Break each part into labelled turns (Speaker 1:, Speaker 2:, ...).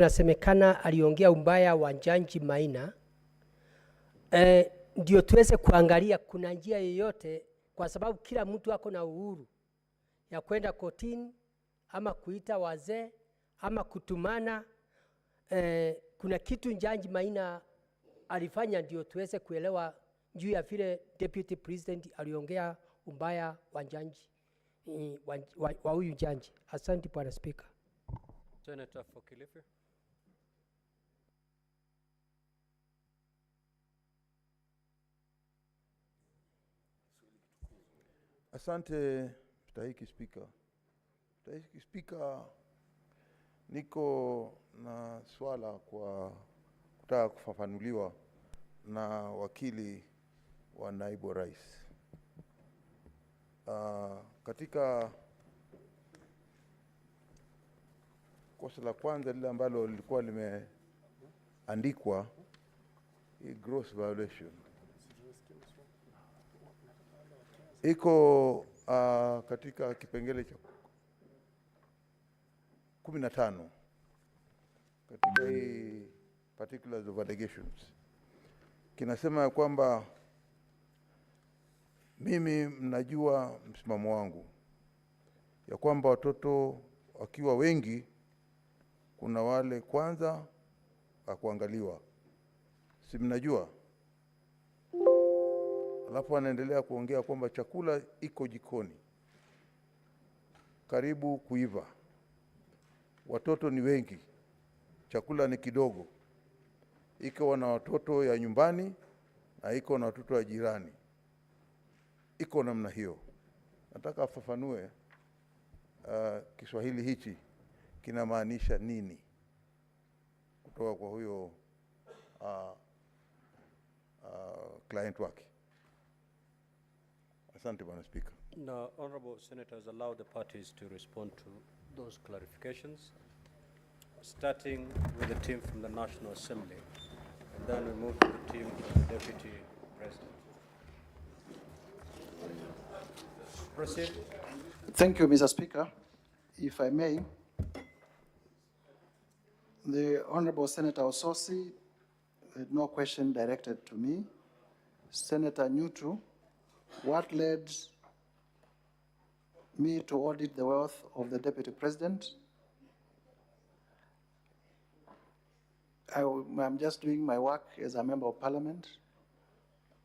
Speaker 1: Nasemekana aliongea umbaya wa Jaji Maina. Ndio tuweze kuangalia kuna njia yoyote, kwa sababu kila mtu ako na uhuru ya kwenda kotini ama kuita wazee ama kutumana. Kuna kitu Jaji Maina alifanya ndio tuweze kuelewa juu ya vile Deputy President aliongea umbaya wa jaji wa huyu jaji. Asante Bwana Speaker.
Speaker 2: Senator for Kilifi.
Speaker 3: Asante Mstahiki Speaker. Mstahiki Speaker, niko na swala kwa kutaka kufafanuliwa na wakili wa naibu rais. Katika kosa la kwanza lile ambalo lilikuwa limeandikwa, gross violation, iko katika kipengele cha 15 katika hii particulars of allegations. Kinasema ya kwamba mimi mnajua msimamo wangu ya kwamba watoto wakiwa wengi kuna wale kwanza kuangaliwa, si mnajua? Alafu anaendelea kuongea kwamba chakula iko jikoni karibu kuiva, watoto ni wengi, chakula ni kidogo, iko na watoto ya nyumbani na iko na watoto wa jirani, iko namna hiyo. Nataka afafanue Kiswahili hichi kinamaanisha nini kutoka kwa huyo client wake. Asante Bwana Speaker.
Speaker 2: Now, honorable senators, allow the parties to respond to those clarifications, starting with the team from the National Assembly, and then we move to the team from the Deputy President. Proceed.
Speaker 4: Thank you, Mr. Speaker. If I may, the Honorable Senator Ososi had no question directed to me. Senator Nyutu, what led me to audit the wealth of the Deputy President? I'm just doing my work as a member of Parliament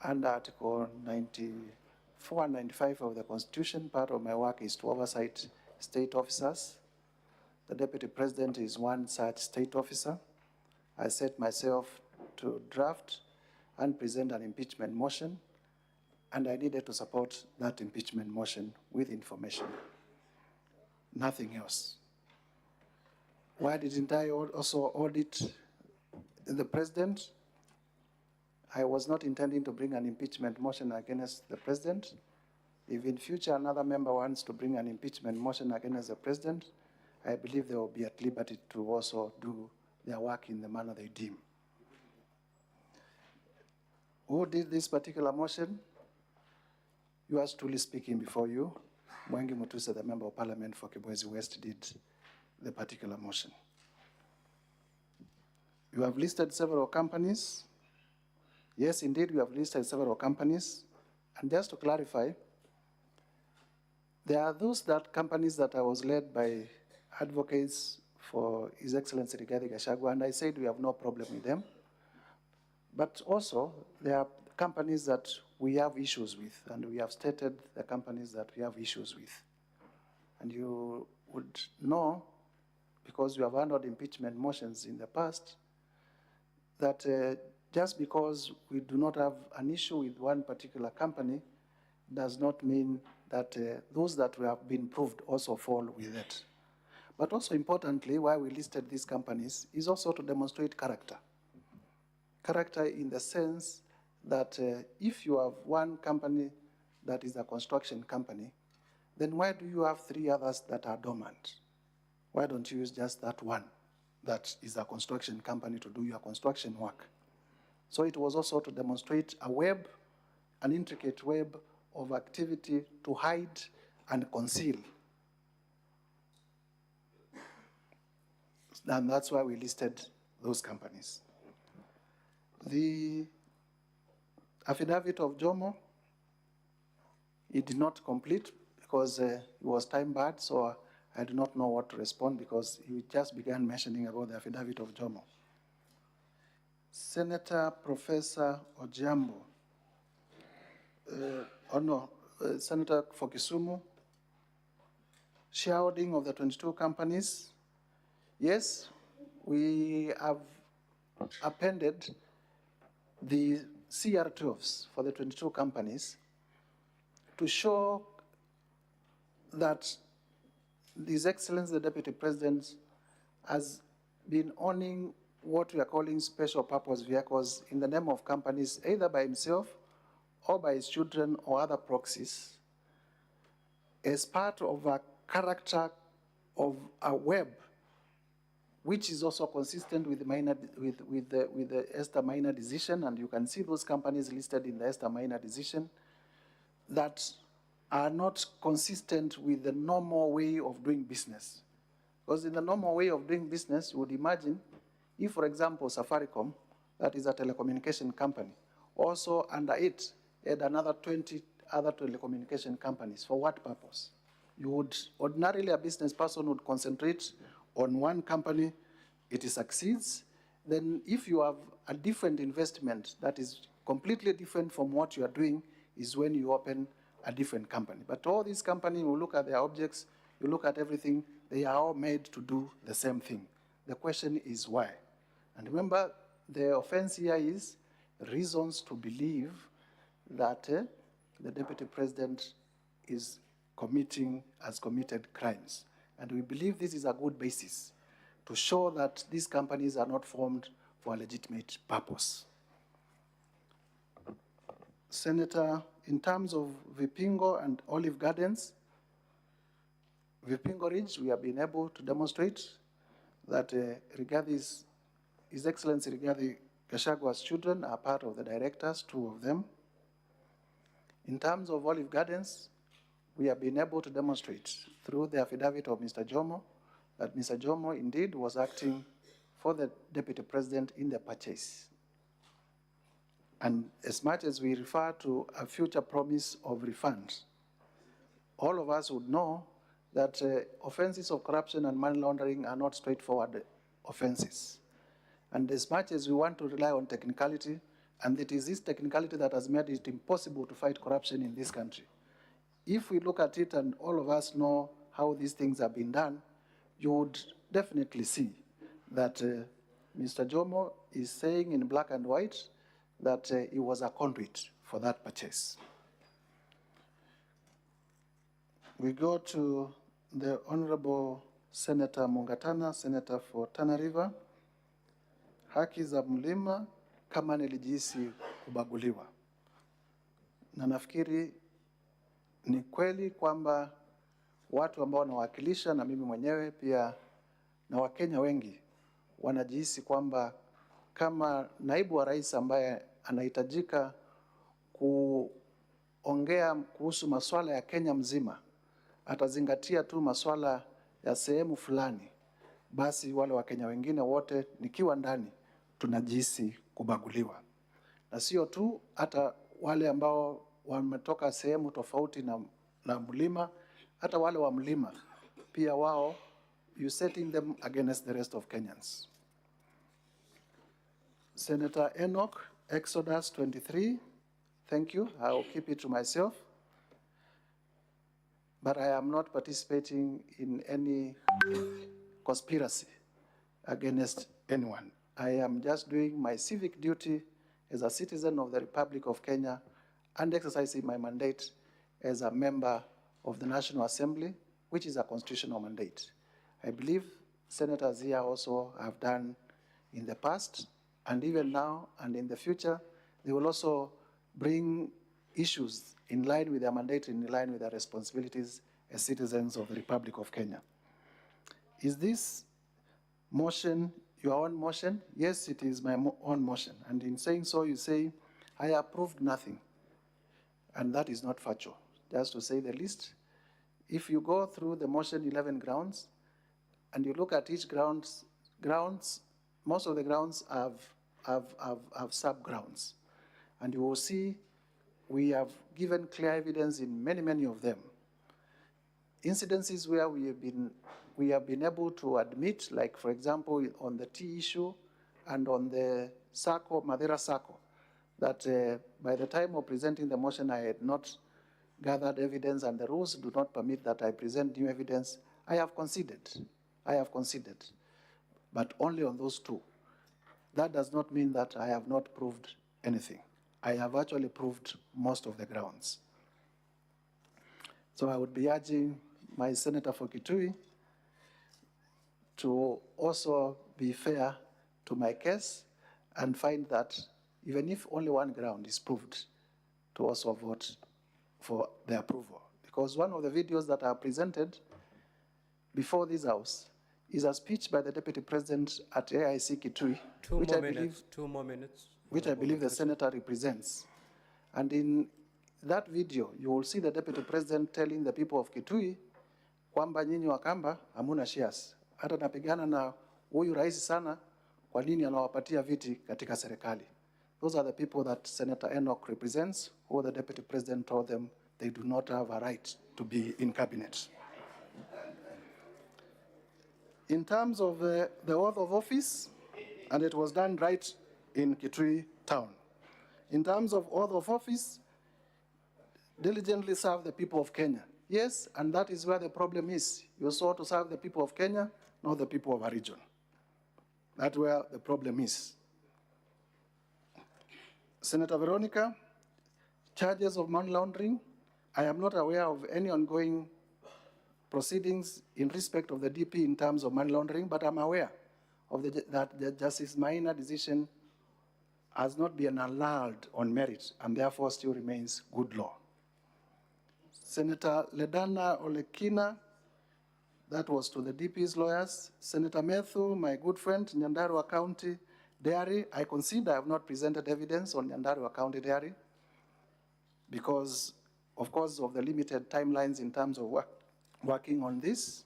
Speaker 4: under Article 94 and 95 of the Constitution. Part of my work is to oversight state officers. The Deputy President is one such state officer. I set myself to draft and present an impeachment motion, and I needed to support that impeachment motion with information, nothing else. Why didn't I also audit the President? I was not intending to bring an impeachment motion against the President. If in future another member wants to bring an impeachment motion against the President, I believe they will be at liberty to also do their work in the manner they deem. Who did this particular motion? Yours truly speaking before you, Mutuse, the Member of Parliament for Kibwezi West, did the particular motion. You have listed several companies. Yes, indeed, we have listed several companies. And just to clarify, there are those companies that I was led by advocates for His Excellency Rigathi Gachagua, and I said we have no problem with them. But also, there are companies that we have issues with, and we have stated the companies that we have issues with. And you would know, because you have handled impeachment motions in the past, that just because we do not have an issue with one particular company does not mean that those that we have been proved also fall with it. But also importantly, why we listed these companies is also to demonstrate character. Character in the sense that if you have one company that is a construction company, then why do you have 3 others that are dormant? Why don't you use just that one that is a construction company to do your construction work? So it was also to demonstrate a web, an intricate web of activity to hide and conceal. And that's why we listed those companies. The affidavit of Jomo, it did not complete because it was time barred, so I do not know what to respond because he just began mentioning about the affidavit of Jomo. Senator Professor Ojiambo, Senator for Kisumu, shareholding of the 22 companies. Yes, we have appended the CR12s for the 22 companies to show that His Excellency the Deputy President has been owning what we are calling special purpose vehicles in the name of companies, either by himself or by his children or other proxies, as part of a character of a web, which is also consistent with the Esther Minor decision, and you can see those companies listed in the Esther Minor decision that are not consistent with the normal way of doing business. Because in the normal way of doing business, you would imagine if, for example, Safaricom, that is a telecommunication company, also under it had another 20 other telecommunication companies. For what purpose? You would, ordinarily a business person would concentrate on one company, it succeeds. Then if you have a different investment that is completely different from what you are doing, is when you open a different company. But all these companies, you look at their objects, you look at everything, they are all made to do the same thing. The question is why? And remember, the offense here is reasons to believe that the Deputy President has committed crimes. And we believe this is a good basis to show that these companies are not formed for a legitimate purpose. Senator, in terms of Vipingo and Olive Gardens, Vipingo Ridge, we have been able to demonstrate that His Excellency Rigathi Gachagwa's children are part of the directors, 2 of them. In terms of Olive Gardens, we have been able to demonstrate through the affidavit of Mr. Jomo that Mr. Jomo indeed was acting for the Deputy President in the purchase. And as much as we refer to a future promise of refunds, all of us would know that offenses of corruption and money laundering are not straightforward offenses. And as much as we want to rely on technicality, and it is this technicality that has made it impossible to fight corruption in this country, if we look at it and all of us know how these things have been done, you would definitely see that Mr. Jomo is saying in black and white that he was a conduit for that purchase. We go to the Honorable Senator Mungatana, Senator for Tana River. Haki za mlima kama nilijihisi kubaguliwa. Na nafikiri ni kweli kwamba watu ambao wanawakilisha na mimi mwenyewe pia na Wakenya wengi wanajihisi kwamba kama naibu wa rais ambaye anahitajika kuongea kuhusu masuala ya Kenya mzima, atazingatia tu masuala ya sehemu fulani, basi wale Wakenya wengine wote nikiwa ndani tunajihisi kubaguliwa. Na sio tu, hata wale ambao wametoka sehemu tofauti na mlima, hata wale wa mlima pia wao, you setting them against the rest of Kenyans. Senator Enoch, Exodus 23, thank you. I will keep it to myself. But I am not participating in any conspiracy against anyone. I am just doing my civic duty as a citizen of the Republic of Kenya and exercising my mandate as a member of the National Assembly, which is a constitutional mandate. I believe senators here also have done in the past, and even now and in the future, they will also bring issues in line with their mandate, in line with their responsibilities as citizens of the Republic of Kenya. Is this motion your own motion? Yes, it is my own motion. And in saying so, you say, I approved nothing. And that is not factual, just to say the least. If you go through the motion 11 grounds, and you look at each grounds grounds, most of the grounds have sub-grounds. And you will see we have given clear evidence in many of them. Incidences where we have been able to admit, like for example, on the tea issue and on the Sacco, Madeira Sacco, that by the time of presenting the motion, I had not gathered evidence and the rules do not permit that I present new evidence. I have conceded, but only on those two. That does not mean that I have not proved anything. I have actually proved most of the grounds. So I would be urging my senator for Kitui to also be fair to my case and find that even if only one ground is proved, to also vote for the approval. Because one of the videos that are presented before this House is a speech by the Deputy President at AIC Kitui,
Speaker 2: Two more minutes.
Speaker 4: Which I believe the senator represents. And in that video, you will see the Deputy President telling the people of Kitui, kwamba nyinyi Wakamba hamuna shares. Hata napigana na huyu rais sana, kwa nini anawapatia viti katika serikali? Those are the people that Senator Enoch represents, who the Deputy President told them they do not have a right to be in cabinet. In terms of the oath of office, and it was done right in Kitui town. In terms of oath of office, diligently serve the people of Kenya. Yes, and that is where the problem is. You sought to serve the people of Kenya, not the people of a region. That's where the problem is. Senator Veronica, charges of money laundering. I am not aware of any ongoing proceedings in respect of the DP in terms of money laundering, but I'm aware of that the Justice Maina decision has not been annulled on merit and therefore still remains good law. Senator Ledana Olekina, that was to the DP's lawyers. Senator Methu, my good friend, Nyandarua County Dairy, I consider I have not presented evidence on Nyandarua County Dairy because, of course, of the limited timelines in terms of working on this.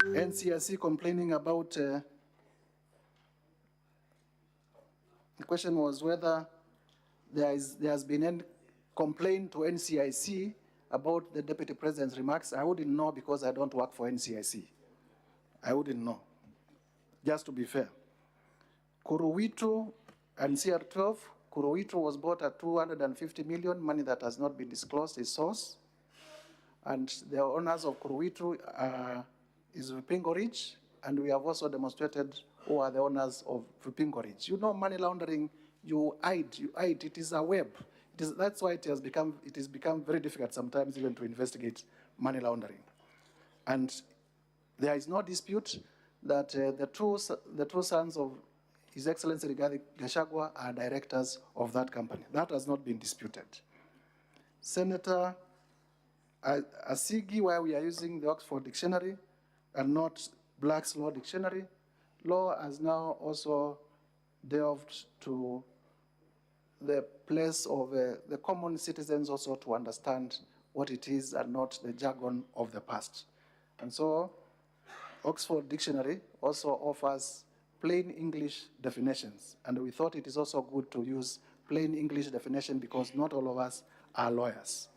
Speaker 4: NCIC complaining about, the question was whether there has been any complaint to NCIC about the Deputy President's remarks. I wouldn't know because I don't work for NCIC. I wouldn't know, just to be fair. Kuruwitu and CR12, Kuruwitu was bought at 250 million, money that has not been disclosed, is source. And the owners of Kuruwitu is Vipingo Ridge, and we have also demonstrated who are the owners of Vipingo Ridge. You know, money laundering, you hide, it is a web. That's why it has become very difficult sometimes even to investigate money laundering. And there is no dispute that the two sons of His Excellency Rigathi Gachagua are directors of that company. That has not been disputed. Senator Asigi, where we are using the Oxford Dictionary and not Black's Law Dictionary, law has now also delved to the place of the common citizens also to understand what it is and not the jargon of the past. And so Oxford Dictionary also offers plain English definitions, and we thought it is also good to use plain English definition because not all of us are lawyers.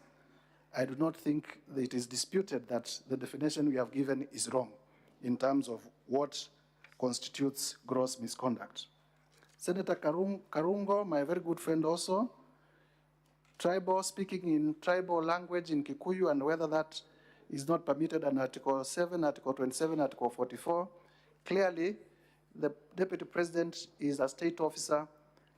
Speaker 4: I do not think that it is disputed that the definition we have given is wrong in terms of what constitutes gross misconduct. Senator Karungo, my very good friend also, tribal, speaking in tribal language in Kikuyu and whether that is not permitted under Article 7, Article 27, Article 44. Clearly, the Deputy President is a state officer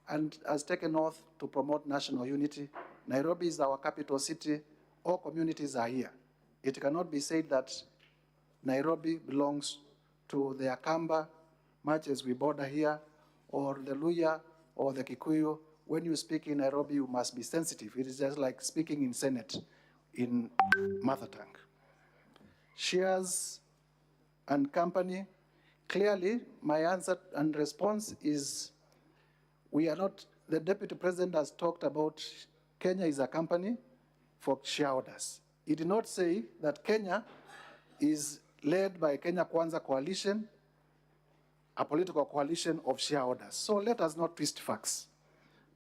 Speaker 4: and has taken oath to promote national unity. Nairobi is our capital city. All communities are here. It cannot be said that Nairobi belongs to the Akamba, much as we border here, or the Luya, or the Kikuyu. When you speak in Nairobi, you must be sensitive. It is just like speaking in Senate in mother tongue. Shares and company. Clearly, my answer and response is we are not, the Deputy President has talked about Kenya is a company for shareholders. He did not say that Kenya is led by Kenya Kwanza Coalition a political coalition of shareholders. So let us not twist facts.